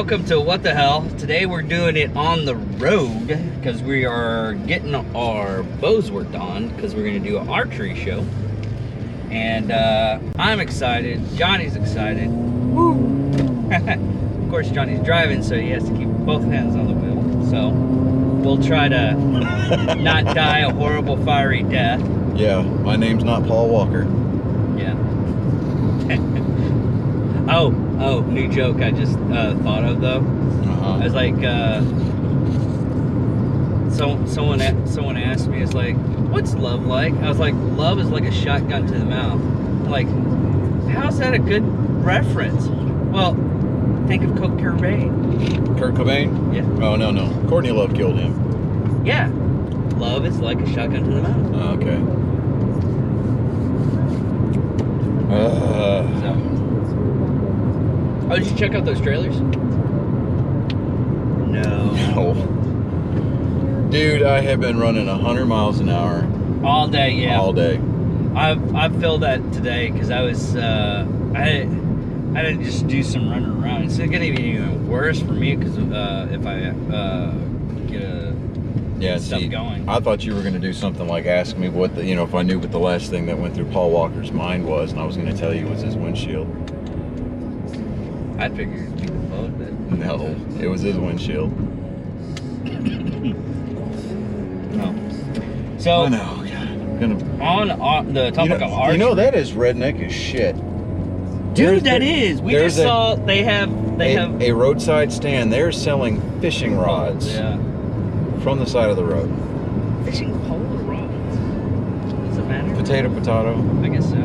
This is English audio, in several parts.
welcome to What the Hell. Today we're doing it on the road because we are getting our bows worked on because we're going to do an archery show. And I'm excited. Johnny's excited. Woo! Of course, Johnny's driving, so he has to keep both hands on the wheel. So we'll try to not die a horrible, fiery death. Yeah, my name's not Paul Walker. Yeah. Oh, new joke I just thought of though. I was like, someone asked me, it's like, what's love like? I was like, love is like a shotgun to the mouth. I'm like, how's that a good reference? Well, think of Kurt Cobain. Kurt Cobain? Yeah. Oh, no. Courtney Love killed him. Yeah. Love is like a shotgun to the mouth. Oh, okay. Oh, did you check out those trailers? No. Dude, I have been running 100 miles an hour. All day, yeah. All day. I feel that today because I was I had to just do some running around. It's gonna be even worse for me because if I get stuff going. I thought you were gonna do something like ask me what the if I knew what the last thing that went through Paul Walker's mind was, and I was gonna tell you it was his windshield. I figured you could vote, but No, it was his windshield. No. So I know. on the topic of archery, that is redneck as shit. Dude, that is. We just saw they have a roadside stand. They're selling fishing rods. Yeah. From the side of the road. Fishing pole rods. Does it matter? Potato. I guess so.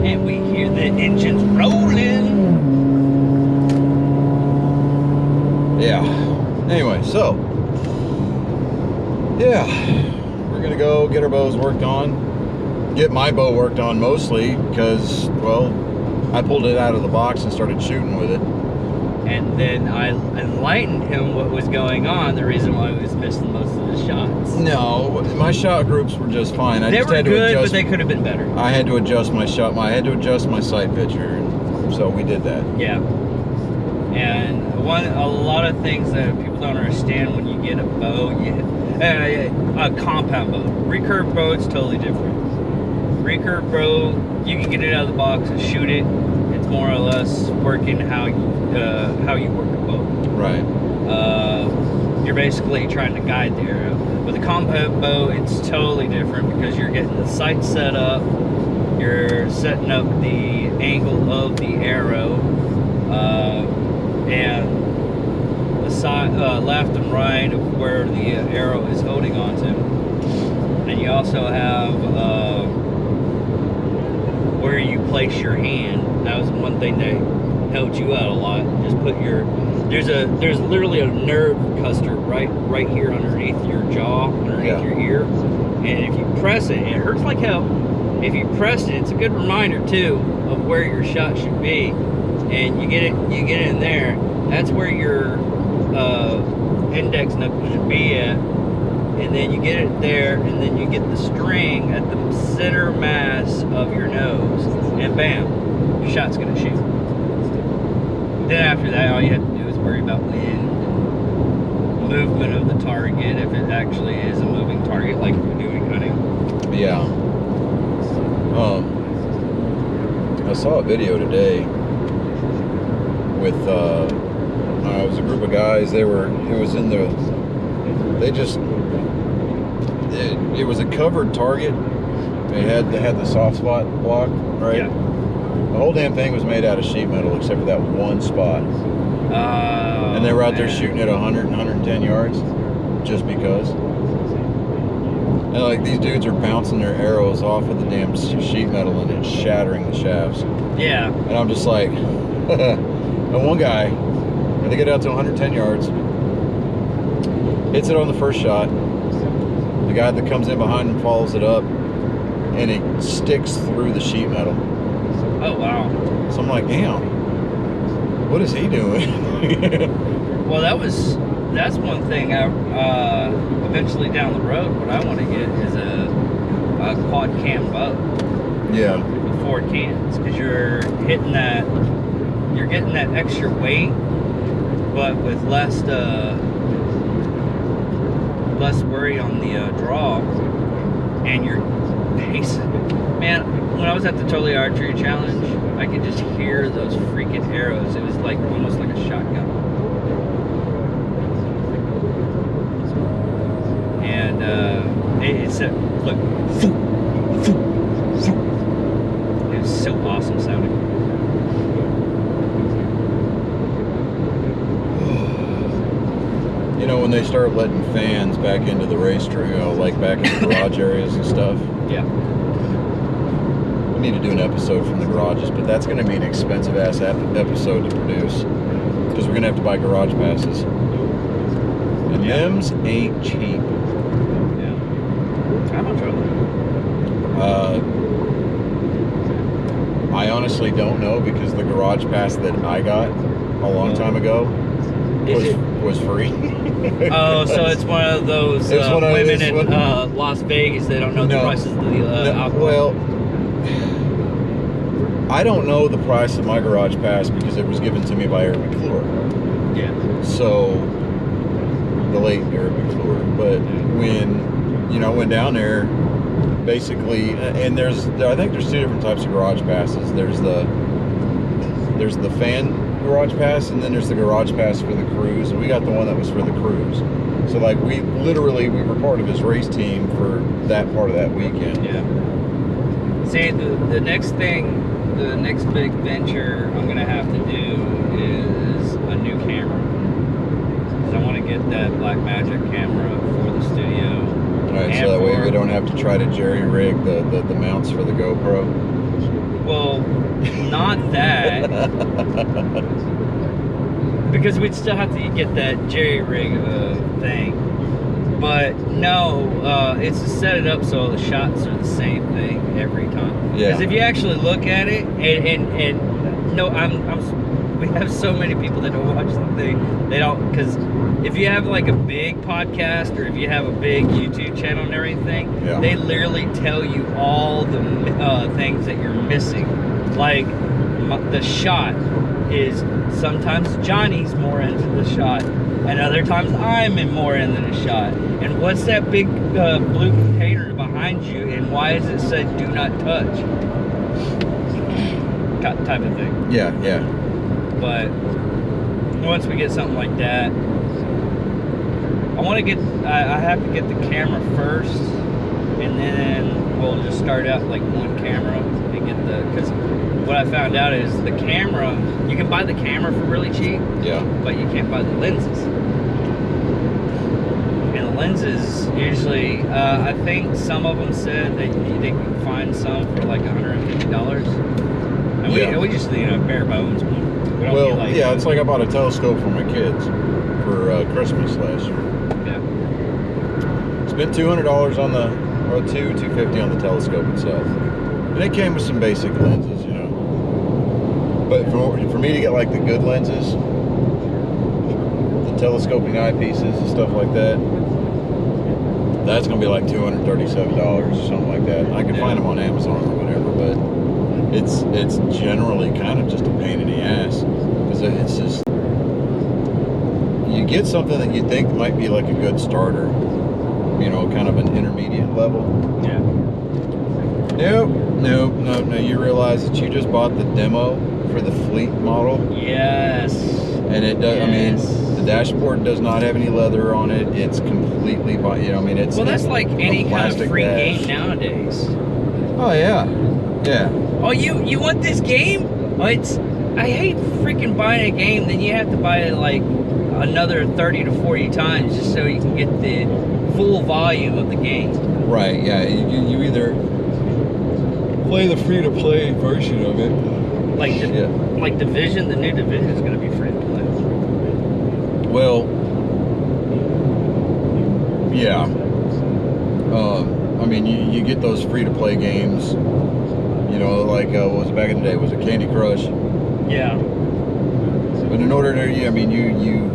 And we hear the engines rolling. Yeah. Anyway, so yeah, we're gonna go get our bows worked on. Get my bow worked on mostly because, well, I pulled it out of the box and started shooting with it. And then I enlightened him what was going on, the reason why he was missing most of his shots. No, my shot groups were just fine. They were good, but they could have been better. I had to adjust my shot. I had to adjust my sight picture, and so we did that. Yeah. And a lot of things that people don't understand when you get a bow, a compound bow. Recurve bow, it's totally different. Recurve bow, you can get it out of the box and shoot it. It's more or less working how you work a bow. Right. You're basically trying to guide the arrow. With a compound bow, it's totally different because you're getting the sight set up. You're setting up the angle of the arrow, and the side, left and right of where the arrow is holding onto. And you also have where you place your hand. That was one thing that helped you out a lot. Just put your there's literally a nerve cluster right here underneath your jaw, underneath your ear, and if you press it, it hurts like hell. If you press it, it's a good reminder too of where your shot should be, and you get it in there. That's where your index knuckle should be at. And then you get it there, and then you get the string at the center mass of your nose, and bam, your shot's gonna shoot. Then after that, all you have to do is worry about wind, movement of the target, if it actually is a moving target, like if you're doing hunting. Yeah. I saw a video today with it was a group of guys. It was a covered target. They had the soft spot block, right? Yeah. The whole damn thing was made out of sheet metal except for that one spot. And they were out there shooting at 100 and 110 yards just because. And like these dudes are bouncing their arrows off of the damn sheet metal and it's shattering the shafts. Yeah. And I'm just like, and one guy, they get out to 110 yards, hits it on the first shot. The guy that comes in behind him follows it up, and it sticks through the sheet metal. Oh, wow. So I'm like, damn, what is he doing? Well, that's one thing. Eventually down the road, what I want to get is a quad cam bow. Yeah. With 4 cans, because you're hitting that you're getting that extra weight, but with less worry on the draw, and you're pacing. Man, when I was at the Totally Archery Challenge, I could just hear those freaking arrows. It was like almost like a shotgun. And it said, look, it was so awesome sounding. You know, when they start letting fans back into the race track, you know, like back in the garage areas and stuff. Yeah. We need to do an episode from the garages, but that's going to be an expensive ass episode to produce because we're going to have to buy garage passes. And them's ain't cheap. Yeah. How much are they? I honestly don't know because the garage pass that I got a long time ago was free. Oh, so it's one of those women in Las Vegas. They don't know the prices of the alcohol. Well, I don't know the price of my garage pass because it was given to me by Eric McClure. Yeah. So, the late Eric McClure. But when, you know, I went down there, basically, and I think there's two different types of garage passes. There's the fan garage pass, and then there's the garage pass for the cruise, and we got the one that was for the cruise. So like we were part of his race team for that part of that weekend. Yeah. See, the next big venture I'm gonna have to do is a new camera. Because I want to get that Blackmagic camera for the studio. Alright, so that way we don't have to try to jerry-rig the mounts for the GoPro. Well, not that. Because we'd still have to get that jerry-rig thing. But no, it's to set it up so the shots are the same thing every time. Yeah. Because if you actually look at it, and no, we have so many people that don't watch the thing. They don't, because if you have like a big podcast or if you have a big YouTube channel and everything, they literally tell you all the things that you're missing. Like the shot is sometimes Johnny's more into the shot, and other times I'm more into the shot. And what's that big blue container behind you, and why is it said "Do not touch"? Type of thing. Yeah, yeah. But once we get something like that, I have to get the camera first, and then we'll just start out like one camera and get because what I found out is the camera, you can buy the camera for really cheap, but you can't buy the lenses. And the lenses usually, I think some of them said that they can find some for like $150. And we just need a bare bones one. Well, it's like I bought a telescope for my kids for Christmas last year. Yeah. Spent $200 on $250 on the telescope itself. And it came with some basic lenses, you know. But for me to get like the good lenses, the telescoping eyepieces and stuff like that, that's going to be like $237 or something like that. I can find them on Amazon or whatever, but it's generally kind of just a pain in the ass because it's just, you get something that you think might be like a good starter, you know, kind of an intermediate level. Yeah. Nope. You realize that you just bought the demo for the Fleet model. Yes. And it does. Yes. I mean, the dashboard does not have any leather on it. It's completely, you know, I mean, it's. Well, that's like any kind of free game nowadays. Oh yeah. Yeah. Oh, you want this game? Oh, I hate freaking buying a game, then you have to buy it like another 30 to 40 times just so you can get the full volume of the game. Right, yeah. You either play the free-to-play version of it. Like Division, the new Division is going to be free to play. Well, yeah. I mean, you get those free-to-play games. You know, like what was it back in the day? Was it Candy Crush? Yeah. But in order to, I mean, you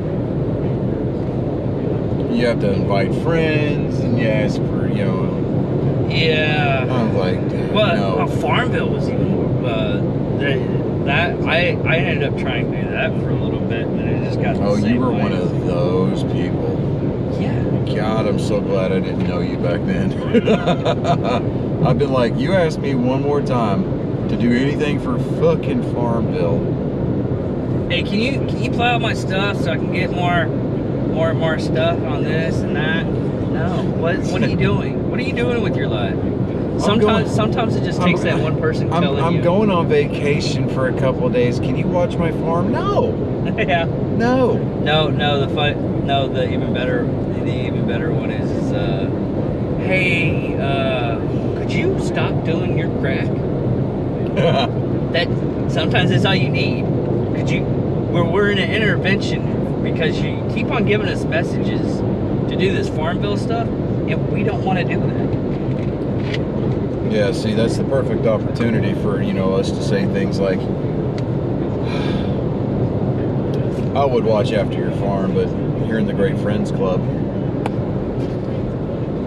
have to invite friends and you ask for, you know. Yeah. I was like, well, Farmville was even I ended up trying to do that for a little bit, and then it just got the Oh, same you were way. one of those people. Yeah. God, I'm so glad I didn't know you back then. I've been like, you asked me one more time to do anything for fucking Farmville. Hey, can you play out my stuff so I can get more stuff on this and that? No. What are you doing? What are you doing with your life? Sometimes it just takes that one person telling you. I'm going on vacation for a couple of days. Can you watch my farm? No. Yeah. No. The even better one is hey, could you stop doing your crack? That sometimes it's all you need. Could you? We're in an intervention because you keep on giving us messages to do this Farmville stuff, and we don't want to do that. Yeah, see, that's the perfect opportunity for, us to say things like, I would watch after your farm, but here in the Great Friends Club,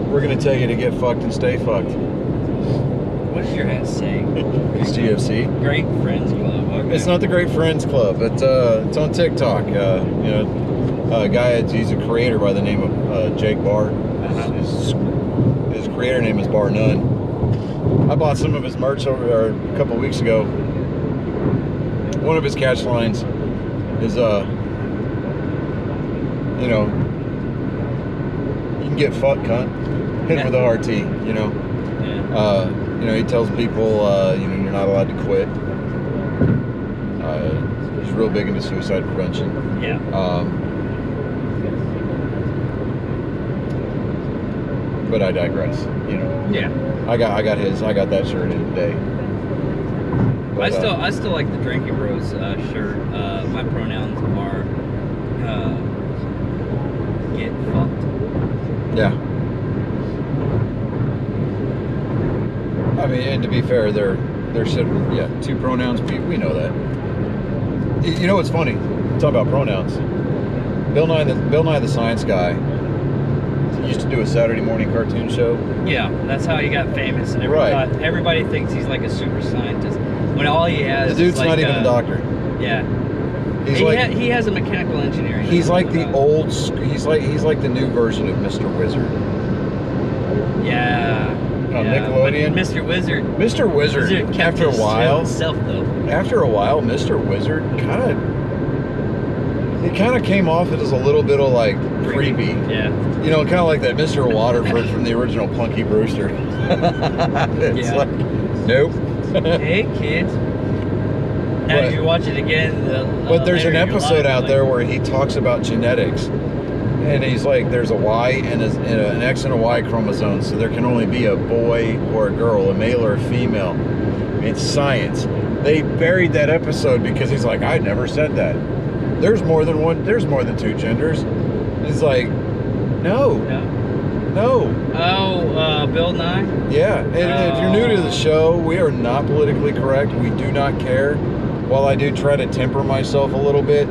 we're going to tell you to get fucked and stay fucked. What does your hat say? It's GFC. Great Friends Club. Okay. It's not the Great Friends Club, but it's on TikTok. A guy, he's a creator by the name of Jake Barr. His creator name is Bar None. I bought some of his merch a couple of weeks ago. One of his catch lines is, you can get fucked, cunt. Hit with a hard T, Yeah. He tells people, you're not allowed to quit. He's real big into suicide prevention. Yeah. But I digress, Yeah. I got that shirt in today. But, I still like the Drinking Bros shirt. My pronouns are get fucked. Yeah. I mean, and to be fair, they're two pronouns. We know that. You know what's funny? Talk about pronouns. Bill Nye the Science Guy used to do a Saturday morning cartoon show. Yeah, that's how he got famous, and everybody thinks he's like a super scientist. When all he has, The dude's is like not even a doctor. Yeah, he has a mechanical engineering. He's like the old. He's like the new version of Mr. Wizard. Yeah. On Nickelodeon. Mr. Wizard. Mr. Wizard. After a while, himself, though. After a while, Mr. Wizard kind of came off as a little bit of like creepy. Yeah. Kind of like that Mr. Waterford from the original Punky Brewster. It's like, nope. Hey, kids. Now if you watch it again. But there's an episode out there where he talks about genetics. And he's like, there's a Y and an X and a Y chromosome, so there can only be a boy or a girl, a male or a female. It's science. They buried that episode because he's like, I never said that. There's more than one. There's more than two genders. It's like, no. Oh, Bill Nye? Yeah. And if you're new to the show, we are not politically correct. We do not care. While I do try to temper myself a little bit.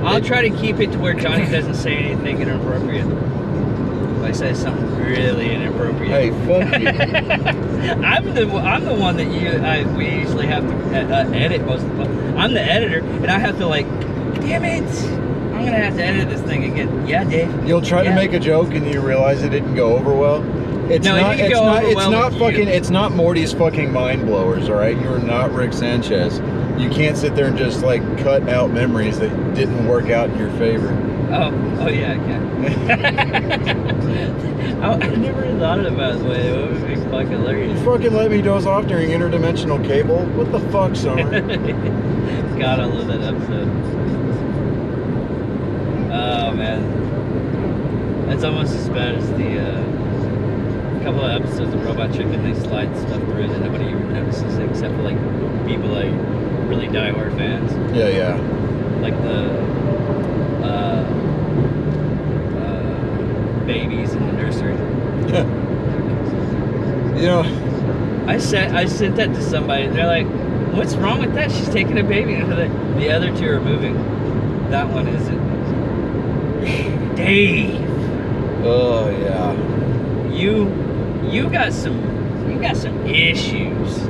I'll try to keep it to where Johnny doesn't say anything inappropriate. If I say something really inappropriate. Hey, fuck you. I'm the one that we usually have to edit most of the time. I'm the editor, and I have to damn it, I'm gonna have to edit this thing again. Yeah, Dave. You'll try to make a joke and you realize it didn't go over well. It's not Morty's fucking mind blowers, all right? You're not Rick Sanchez. You can't sit there and just cut out memories that didn't work out in your favor. Oh yeah, I can. I never thought about it. It would be fucking hilarious. You fucking let me doze off during interdimensional cable? What the fuck, Summer? God, I love that episode. Oh man, it's almost as bad as the couple of episodes of Robot Chicken. They slide stuff through and nobody even notices it except for people really diehard fans. Yeah. Like the babies in the nursery. I sent that to somebody. They're like, "What's wrong with that? She's taking a baby." And the other two are moving. That one isn't. Dave. Oh yeah. You got some issues.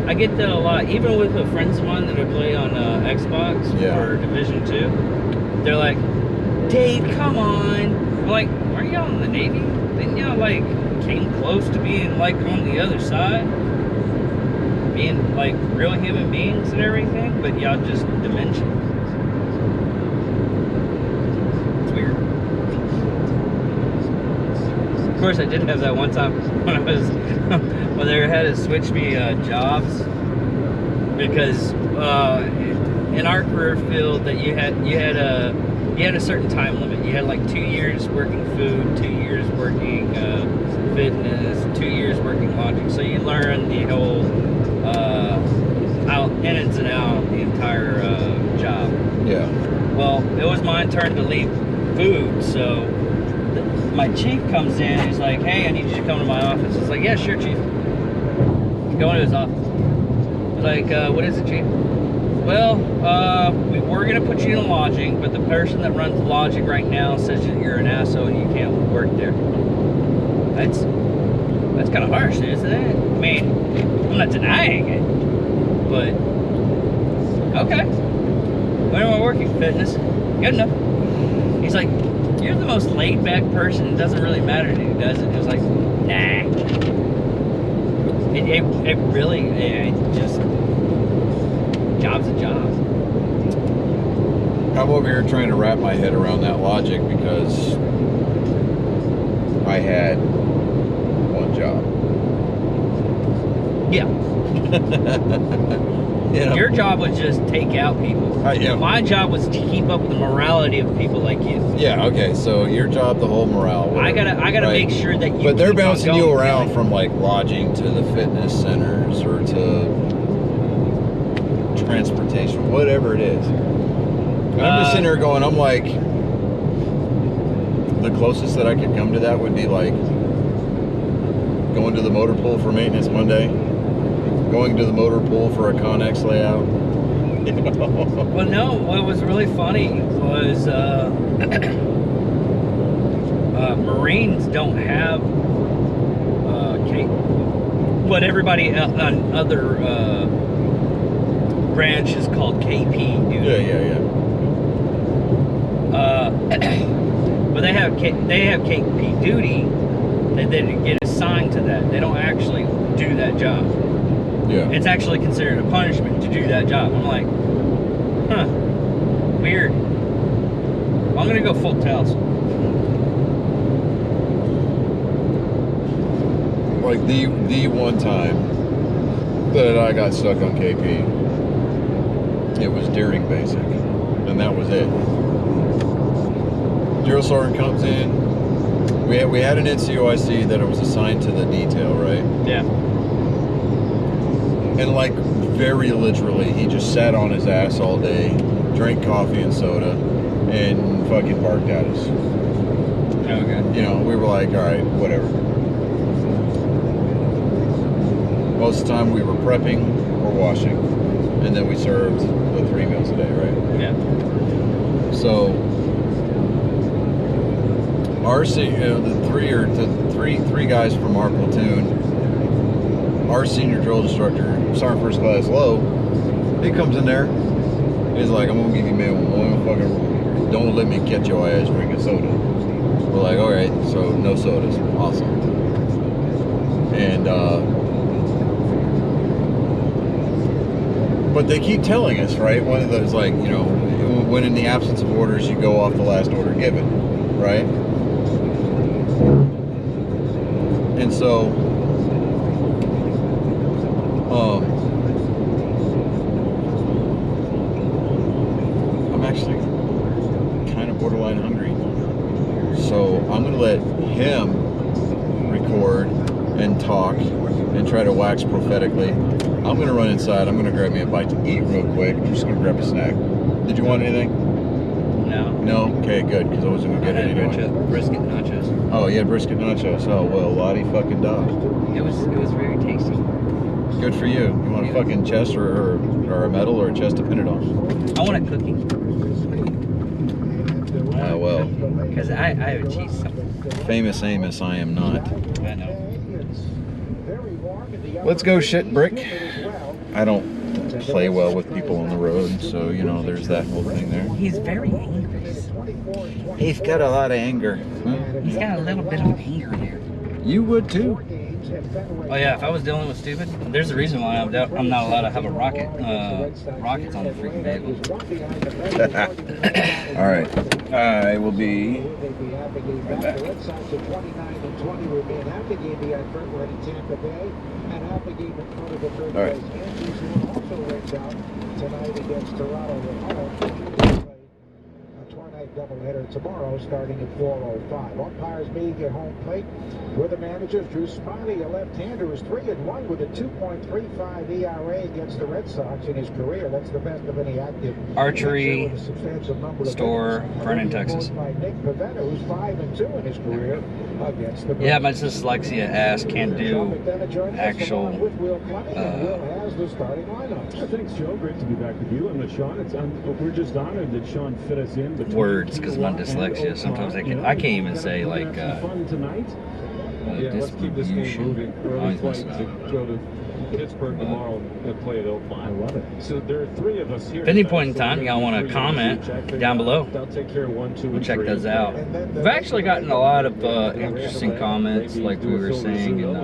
I get that a lot, even with the friends of mine that I play on Xbox or Division 2. They're like, Dave, come on. I'm like, aren't y'all in the Navy? Didn't y'all like came close to being like on the other side? Being like real human beings and everything, but y'all just dimension. It's weird. Of course, I did have that one time when I was when they had to switch me jobs because in our career field that you had a certain time limit. You had like 2 years working food, 2 years working fitness, 2 years working logic. So you learn the whole ins and out the entire job. Yeah. Well, it was my turn to leave food, so my chief comes in. He's like, "Hey, I need you to come to my office." It's like, "Yeah, sure, chief." Go into his office. I was like, "What is it, chief?" Well, we were gonna put you in lodging, but the person that runs lodging right now says that you're an asshole and you can't work there. That's kind of harsh, isn't it? I mean, I'm not denying it, but okay. When am I working? Fitness. Good enough. He's like, "You're the most laid-back person. It doesn't really matter to you, does it?" It was like, nah. It really, just, job's a job. I'm over here trying to wrap my head around that logic because I had one job. Yeah. You know? Your job was just take out people. My job was to keep up with the morality of people like you. Yeah, okay, so your job, the whole morale. Whatever, I gotta make sure that you. But they're bouncing you around from like lodging to the fitness centers or to transportation, whatever it is. And I'm just sitting there going, I'm like, the closest that I could come to that would be like going to the motor pool for maintenance Monday, going to the motor pool for a Connex layout. You know? Well, no, what was really funny was Marines don't have what everybody on other branches called KP do. Yeah. But they have KP duty. They get assigned to that. They don't actually do that job. Yeah. It's actually considered a punishment to do that job. I'm like, huh, weird. Well, I'm gonna go full tails. Like the one time that I got stuck on KP, it was during basic, and that was it. Drill sergeant comes in. We had an NCOIC that it was assigned to the detail, right? Yeah. And like very literally, he just sat on his ass all day, drank coffee and soda, and fucking barked at us. Okay. You know, we were like, all right, whatever. Most of the time we were prepping or washing, and then we served the 3 meals a day, right? Yeah. So our the three guys from our platoon, our senior drill instructor, Sergeant First Class Low, he comes in there. He's like, "I'm gonna give you man one fucking rule. Don't let me catch your ass drinking soda." We're like, all right, so no sodas, awesome. And but they keep telling us, right? One of those, like, you know, when in the absence of orders, you go off the last order given, right? And so, I'm actually kind of borderline hungry. So I'm going to let him record and talk and try to wax prophetically. I'm going to run inside. I'm going to grab me a bite to eat real quick. I'm just going to grab a snack. Did you want anything? No. No? Okay, good, because I wasn't going to get it anyway. Brisket nachos. Oh, you had brisket nachos. Oh, well, lottie fucking dog. It was very tasty. Good for you. You want a fucking chest or a medal or a chest to pin it on? I want a cookie. Oh, well. Because I have a cheese something. Famous Amos, I am not. I know. Let's go, shit brick. I don't play well with people on the road, so you know, there's that whole thing there. He's very angry. He's got a lot of anger. Huh? He's got a little bit of anger there. You would too. Oh yeah, if I was dealing with stupid, there's a reason why I'm not allowed to have a rockets on the freaking vehicle. All right, I will be right back. All right. Doubleheader tomorrow starting at 4:05. Umpires meeting at home plate with the managers. Drew Smiley, a left-hander, is 3-1 with a 2.35 ERA against the Red Sox in his career. That's the best of any active Archery store, Vernon, Texas. Nick Pavetta, who's 5-2 in his career against the yeah, my dyslexia ass can't do actual. Thanks, Joe. Great to be back with you. And Sean, we're just honored that Sean fit us in. Words, because my dyslexia. Sometimes I can't even say like fun tonight. Yeah, let's keep this game moving. Early flight to go to Pittsburgh tomorrow and play at Oakland. I love it. So there are 3 of us here. At any point in time, y'all want to comment down below. I'll take care of 1, 2, we'll check those out. We've actually gotten a lot of interesting comments, like we were saying in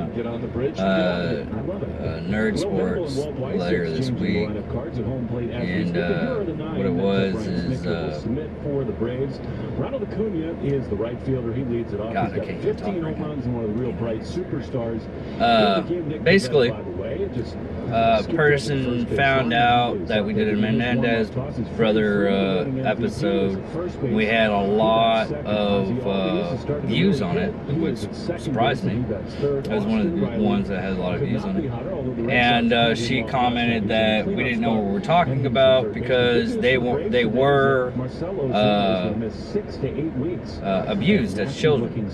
Nerd Sports later this week. And what it was is for the Braves. Ronald Acuna is the right fielder. He leads it off. God, He's got 15 home runs and one of the real bright superstars. Basically, a person found out that we did a Menendez brother episode. We had a lot of views on it, which surprised me. It was one of the ones that had a lot of views on it. And she commented that we didn't know what we were talking about because they were abused as children,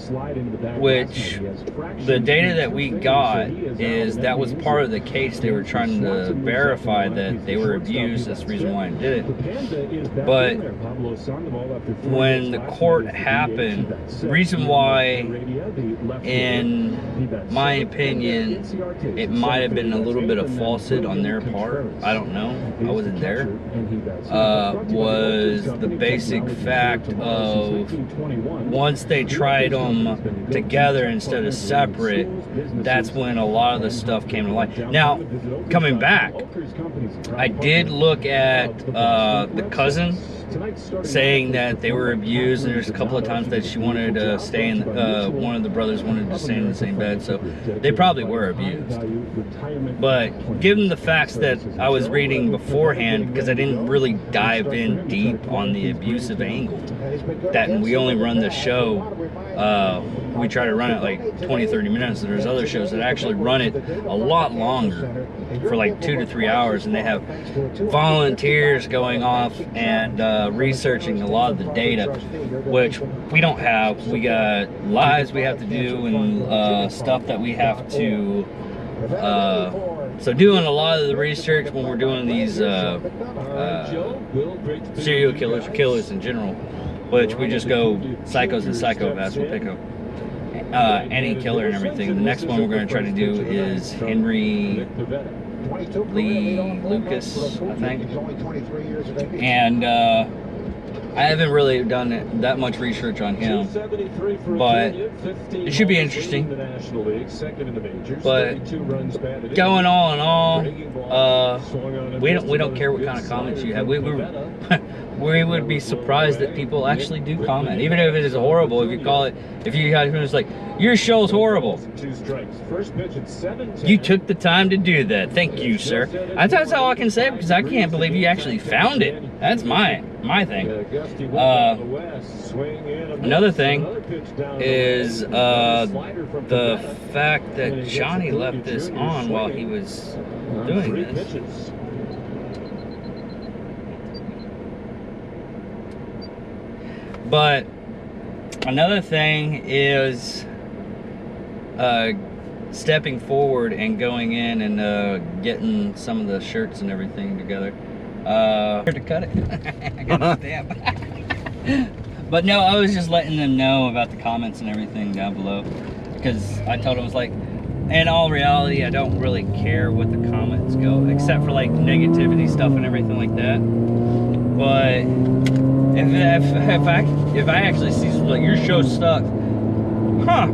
which the data that we got is that was part of the case. They were trying to verify that they were abused. That's the reason why I did it. But when the court happened, the reason why, in my opinion, it might have been a little bit of falsehood on their part, I don't know, I wasn't there, was the basic fact of once they tried them together instead of separate, that's when a lot of the stuff came to light. Now, coming back, I did look at the cousin saying that they were abused, and there's a couple of times that she wanted to stay in, one of the brothers wanted to stay in the same bed, so they probably were abused. But given the facts that I was reading beforehand, because I didn't really dive in deep on the abusive angle, that we only run the show, we try to run it like 20-30 minutes, and there's other shows that actually run it a lot longer, for like 2 to 3 hours, and they have volunteers going off and researching a lot of the data, which we don't have. We got lives we have to do and stuff that we have to so doing a lot of the research when we're doing these serial killers or killers in general, which we just go psychos and psychopaths. We'll pick up any killer and everything. The next one we're going to try to do is Henry Lee Lucas, I think. And I haven't really done that much research on him, but it should be interesting. But going all in all, we don't care what kind of comments you have. We would be surprised that people actually do comment, even if it is horrible. If you call it, if you guys are just like, your show's horrible, you took the time to do that. Thank you, sir. That's all I can say, because I can't believe you actually found it. That's my thing. Another thing is the fact that Johnny left this on while he was doing this. But another thing is stepping forward and going in and getting some of the shirts and everything together. Here to cut it. I got a stamp. But no, I was just letting them know about the comments and everything down below, because I told them, I was like, in all reality, I don't really care what the comments go, except for like negativity stuff and everything like that. But if I actually see like your show sucks, huh?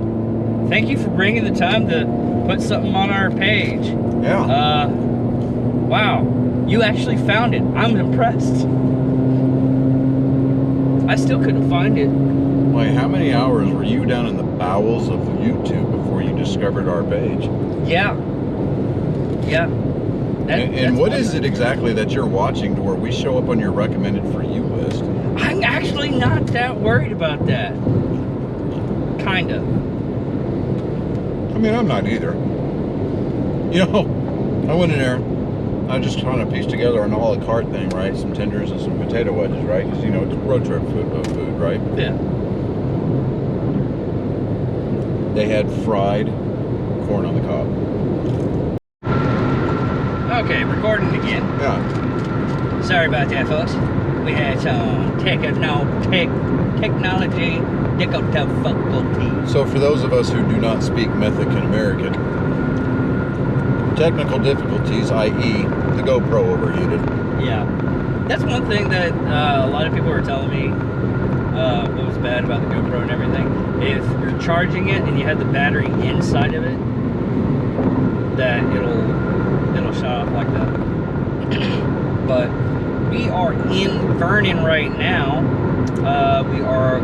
Thank you for bringing the time to put something on our page. Yeah. Wow, you actually found it. I'm impressed. I still couldn't find it. Like, how many hours were you down in the bowels of YouTube before you discovered our page? Yeah. Yeah. And what is it exactly that you're watching to where we show up on your recommended for you list? I'm actually not that worried about that. Kind of. I mean, I'm not either. You know, I went in there, I was just trying to piece together an a la carte thing, right? Some tenders and some potato wedges, right? Because, you know, it's road trip food, right? Yeah. They had fried corn on the cob. Okay, recording again. Yeah. Sorry about that, folks. We had some technology difficulty. So for those of us who do not speak Mexican American, technical difficulties, i.e. the GoPro overheated. Yeah. That's one thing that a lot of people were telling me what was bad about the GoPro and everything. If you're charging it and you have the battery inside of it, that it'll shut off like that. But we are in Vernon right now. We are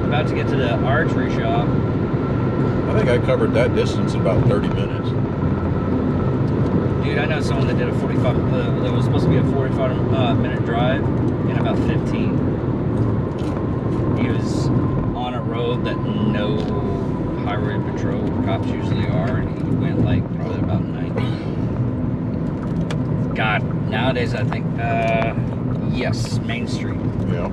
about to get to the archery shop. I think I covered that distance in about 30 minutes. Dude, I know someone that did a 45, that was supposed to be a 45 minute drive in about 15. He was on a road that no highway patrol cops usually are, and he went like probably about 90. God, nowadays I think, yes, Main Street. Yeah.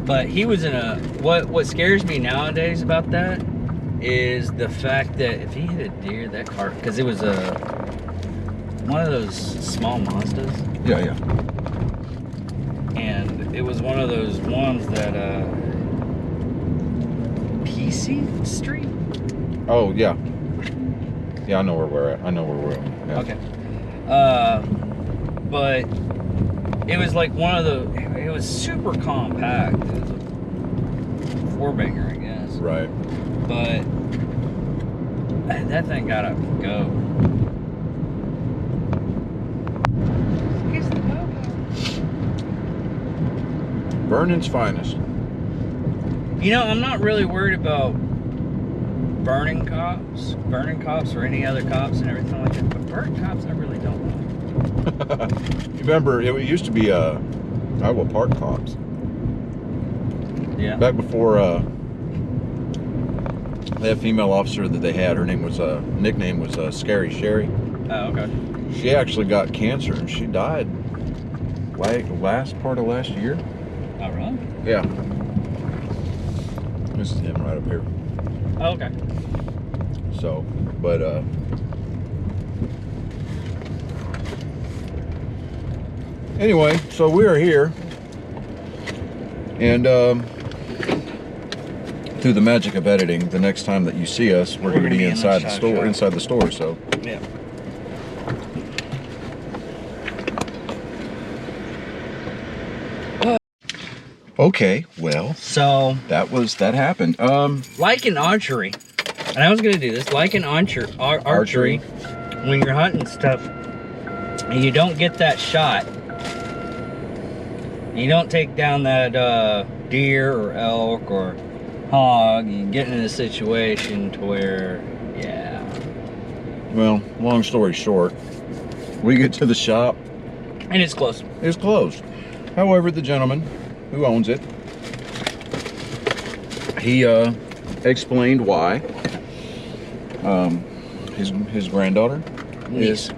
But he was in a, what scares me nowadays about that is the fact that if he hit a deer, that car, because it was one of those small Mazdas. Yeah, yeah. And it was one of those ones that, PC Street? Oh, yeah. Yeah, I know where we're at. I know where we're at. Yeah. Okay. But it was like one of the, it was super compact. It was a 4-banger, I guess. Right. But that thing gotta go. Here's the logo. Vernon's finest. You know, I'm not really worried about burning cops or any other cops and everything like that. But burnt cops, I really don't like. You remember, it used to be Iowa Park cops. Yeah. Back before that female officer that they had, her name was nickname was Scary Sherry. Oh, okay. She actually got cancer and she died like last part of last year. Oh, really? Yeah. This is him right up here. Oh, okay. So, but anyway, so we are here, and through the magic of editing, the next time that you see us, we're going to be inside the store. Inside the store, so yeah. Okay, well, so that happened. Like in archery, and I was gonna do this. Like in archery, when you're hunting stuff, and you don't get that shot, you don't take down that deer or elk or hog. You get in a situation to where, yeah. Well, long story short, we get to the shop, and it's closed. It's closed. However, the gentleman who owns it, he explained why. His granddaughter, niece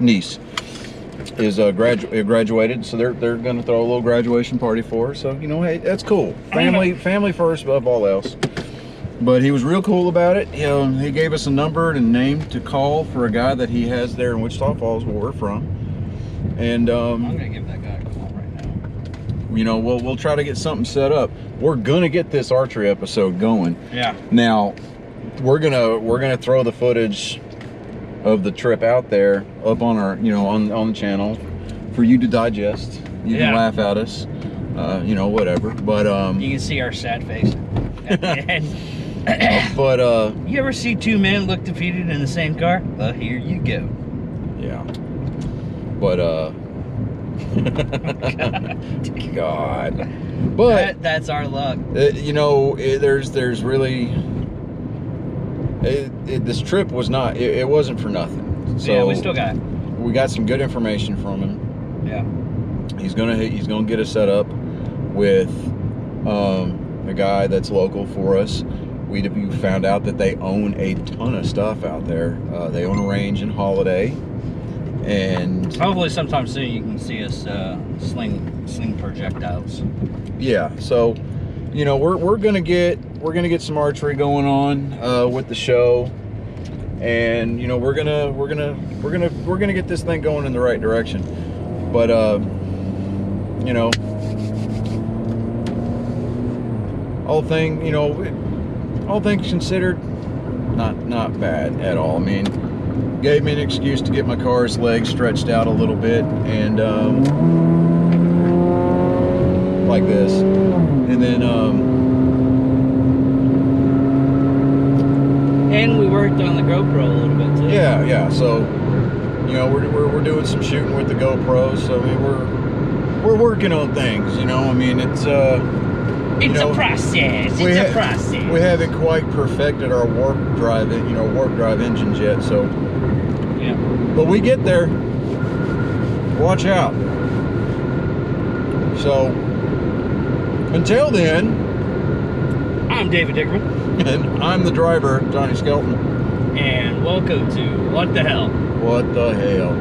is graduated, so they're gonna throw a little graduation party for her. So, you know, hey, that's cool. Family first above all else. But he was real cool about it. You know, he gave us a number and name to call for a guy that he has there in Wichita Falls, where we're from. And I'm gonna give that guy a call right now. You know, we'll try to get something set up. We're gonna get this archery episode going. Yeah. Now, we're gonna throw the footage of the trip out there up on our, on the channel for you to digest. You can laugh at us, whatever. But you can see our sad face at the end. But you ever see two men look defeated in the same car? Well, here you go. Yeah. But God. But that's our luck. There's really this trip was not. It wasn't for nothing. So yeah, we still got some good information from him. Yeah. He's gonna get us set up with a guy that's local for us. We found out that they own a ton of stuff out there. They own a range in Holiday, and hopefully sometime soon you can see us sling projectiles. Yeah, so we're gonna get some archery going on with the show, and we're gonna get this thing going in the right direction. But all things considered, not bad at all. I mean, gave me an excuse to get my car's legs stretched out a little bit, and like this, and then and we worked on the GoPro a little bit too. Yeah. So we're doing some shooting with the GoPro. So I mean, we're working on things. I mean, it's a process. It's a process. We haven't quite perfected our warp drive engines yet. So yeah, but we get there. Watch out. So until then, I'm David Dickerman. And I'm the driver, Johnny Skelton. And welcome to What the Hell? What the hell?